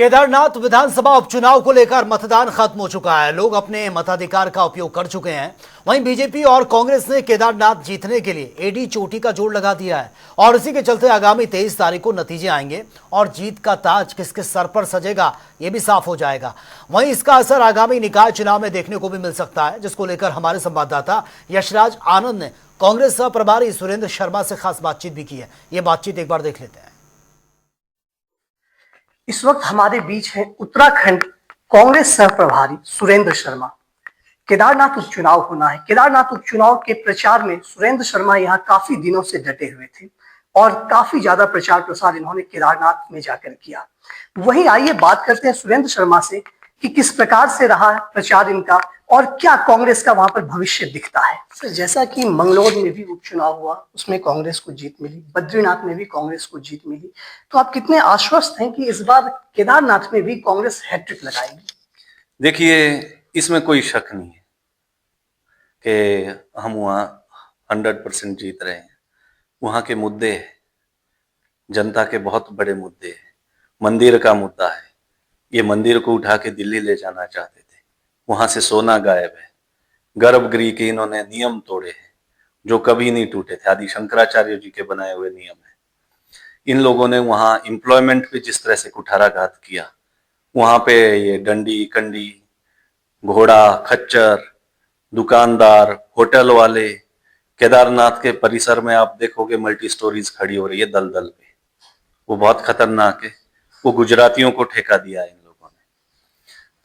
केदारनाथ विधानसभा उपचुनाव को लेकर मतदान खत्म हो चुका है। लोग अपने मताधिकार का उपयोग कर चुके हैं। वहीं बीजेपी और कांग्रेस ने केदारनाथ जीतने के लिए एडी चोटी का जोड़ लगा दिया है और इसी के चलते आगामी 23 तारीख को नतीजे आएंगे और जीत का ताज किसके सर पर सजेगा ये भी साफ हो जाएगा। वहीं इसका असर आगामी निकाय चुनाव में देखने को भी मिल सकता है, जिसको लेकर हमारे संवाददाता यशराज आनंद ने कांग्रेस सह प्रभारी सुरेंद्र शर्मा से खास बातचीत भी की है। ये बातचीत एक बार देख लेते हैं। इस वक्त हमारे बीच है उत्तराखंड कांग्रेस सह प्रभारी सुरेंद्र शर्मा। केदारनाथ उपचुनाव होना है। केदारनाथ उपचुनाव के प्रचार में सुरेंद्र शर्मा यहाँ काफी दिनों से डटे हुए थे और काफी ज्यादा प्रचार प्रसार इन्होंने केदारनाथ में जाकर किया। वहीं आइए बात करते हैं सुरेंद्र शर्मा से कि किस प्रकार से रहा प्रचार इनका और क्या कांग्रेस का वहां पर भविष्य दिखता है। सर, जैसा कि मंगलौर में भी उपचुनाव हुआ, उसमें कांग्रेस को जीत मिली, बद्रीनाथ में भी कांग्रेस को जीत मिली, तो आप कितने आश्वस्त हैं कि इस बार केदारनाथ में भी कांग्रेस हैट्रिक लगाएगी? देखिए, इसमें कोई शक नहीं है कि हम वहाँ 100% जीत रहे हैं। वहाँ के मुद्दे जनता के बहुत बड़े मुद्दे हैं। मंदिर का मुद्दा है, ये मंदिर को उठा के दिल्ली ले जाना चाहते थे, वहां से सोना गायब है। गर्भगृह के इन्होंने नियम तोड़े हैं जो कभी नहीं टूटे थे, आदि शंकराचार्य जी के बनाए हुए नियम है। इन लोगों ने वहां एम्प्लॉयमेंट पे जिस तरह से कुठाराघात किया, वहां पे ये डंडी कंडी, घोड़ा खच्चर, दुकानदार, होटल वाले, केदारनाथ के परिसर में आप देखोगे मल्टी स्टोरीज खड़ी हो रही है दलदल पे, वो बहुत खतरनाक है। वो गुजरातियों को ठेका दिया है इन लोगों ने,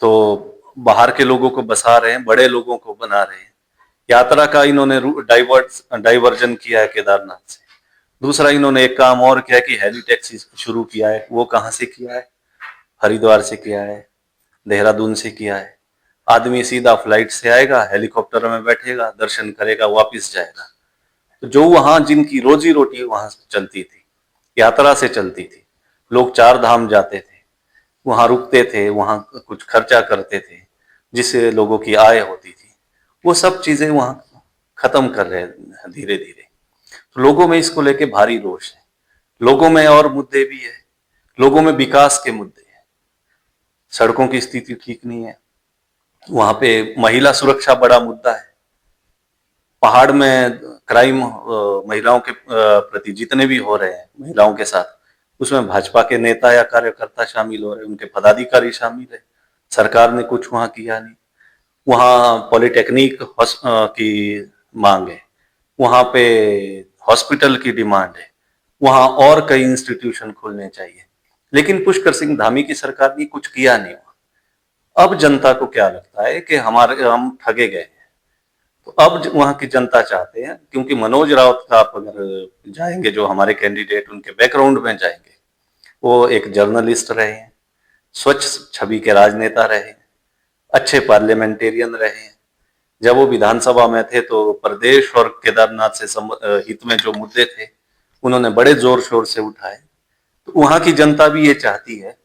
तो बाहर के लोगों को बसा रहे हैं, बड़े लोगों को बना रहे हैं। यात्रा का इन्होंने डाइवर्जन किया है केदारनाथ से। दूसरा, इन्होंने एक काम और किया कि हेली टैक्सी शुरू किया है। वो कहाँ से किया है? हरिद्वार से किया है, देहरादून से किया है। आदमी सीधा फ्लाइट से आएगा, हेलीकॉप्टर में बैठेगा, दर्शन करेगा, वापिस जाएगा। तो जो वहां जिनकी रोजी रोटी वहां चलती थी, यात्रा से चलती थी, लोग 4 धाम जाते थे, वहां रुकते थे, वहां कुछ खर्चा करते थे, जिससे लोगों की आय होती थी, वो सब चीजें वहां खत्म कर रहे हैं धीरे धीरे। तो लोगों में इसको लेके भारी रोष है। लोगों में और मुद्दे भी है। लोगों में विकास के मुद्दे हैं। सड़कों की स्थिति ठीक नहीं है, वहां पे महिला सुरक्षा बड़ा मुद्दा है। पहाड़ में क्राइम महिलाओं के प्रति जितने भी हो रहे हैं महिलाओं के साथ, उसमें भाजपा के नेता या कार्यकर्ता शामिल हो रहे हैं, उनके पदाधिकारी शामिल है। सरकार ने कुछ वहां किया नहीं। वहां पॉलिटेक्निक की मांग है, वहां पे हॉस्पिटल की डिमांड है, वहां और कई इंस्टीट्यूशन खुलने चाहिए, लेकिन पुष्कर सिंह धामी की सरकार ने कुछ किया नहीं। अब जनता को क्या लगता है कि हम ठगे गए हैं। तो अब वहां की जनता चाहते हैं, क्योंकि मनोज राउत का आप अगर जाएंगे, जो हमारे कैंडिडेट, उनके बैकग्राउंड में जाएंगे, वो एक जर्नलिस्ट रहे हैं, स्वच्छ छवि के राजनेता रहे हैं, अच्छे पार्लियामेंटेरियन रहे हैं। जब वो विधानसभा में थे तो प्रदेश और केदारनाथ से हित में जो मुद्दे थे उन्होंने बड़े जोर शोर से उठाए। तो वहां की जनता भी ये चाहती है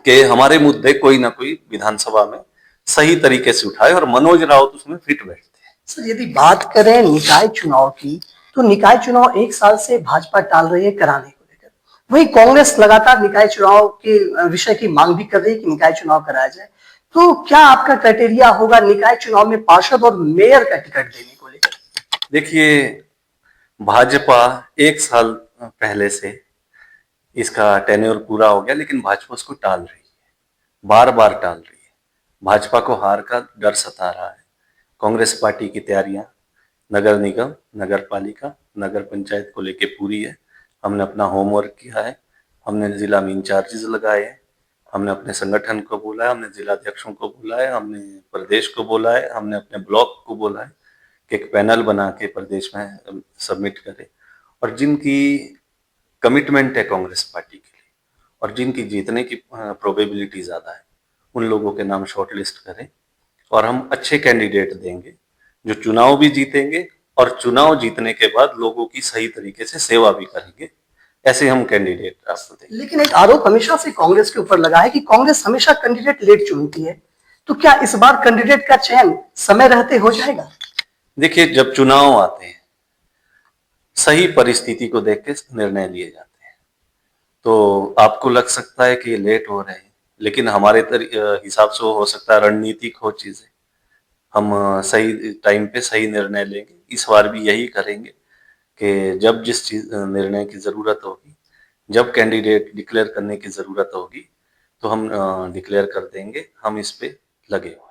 कि हमारे मुद्दे कोई ना कोई विधानसभा में सही तरीके से उठाए और मनोज राउत उसमें फिट बैठते हैं। सर, यदि बात करें निकाय चुनाव की, तो निकाय चुनाव 1 साल से भाजपा टाल रही है कराने को लेकर। वही कांग्रेस लगातार निकाय चुनाव के विषय की मांग भी कर रही है कि निकाय चुनाव कराया जाए। तो क्या आपका क्राइटेरिया होगा निकाय चुनाव में पार्षद और मेयर का टिकट देने को लेकर? देखिए, भाजपा 1 साल पहले से इसका टेन्योर पूरा हो गया, लेकिन भाजपा उसको टाल रही है, बार बार टाल रही है। भाजपा को हार का डर सता रहा है। कांग्रेस पार्टी की तैयारियां नगर निगम, नगर पालिका, नगर पंचायत को लेके पूरी है। हमने अपना होमवर्क किया है, हमने जिला में इंचार्जेस लगाए हैं, हमने अपने संगठन को बोला है, हमने जिलाध्यक्षों को बोला है, हमने प्रदेश को बोला है, हमने अपने ब्लॉक को बोला है कि एक पैनल बना के प्रदेश में सबमिट करे, और जिनकी कमिटमेंट है कांग्रेस पार्टी के लिए और जिनकी जीतने की प्रोबेबिलिटी ज्यादा है, उन लोगों के नाम शॉर्टलिस्ट करें और हम अच्छे कैंडिडेट देंगे जो चुनाव भी जीतेंगे और चुनाव जीतने के बाद लोगों की सही तरीके से सेवा भी करेंगे। ऐसे हम कैंडिडेट आपको देंगे। लेकिन एक आरोप हमेशा से कांग्रेस के ऊपर लगा है कि कांग्रेस हमेशा कैंडिडेट लेट चुनती है, तो क्या इस बार कैंडिडेट का चयन समय रहते हो जाएगा? देखिए, जब चुनाव आते हैं सही परिस्थिति को देख के निर्णय लिए जाते हैं। तो आपको लग सकता है कि ये लेट हो रहे हैं, लेकिन हमारे हिसाब से वो हो सकता है रणनीतिक हो चीजें। हम सही टाइम पे सही निर्णय लेंगे। इस बार भी यही करेंगे कि जब जिस चीज निर्णय की जरूरत होगी, जब कैंडिडेट डिक्लेयर करने की जरूरत होगी, तो हम डिक्लेयर कर देंगे। हम इस पे लगे हुए हैं।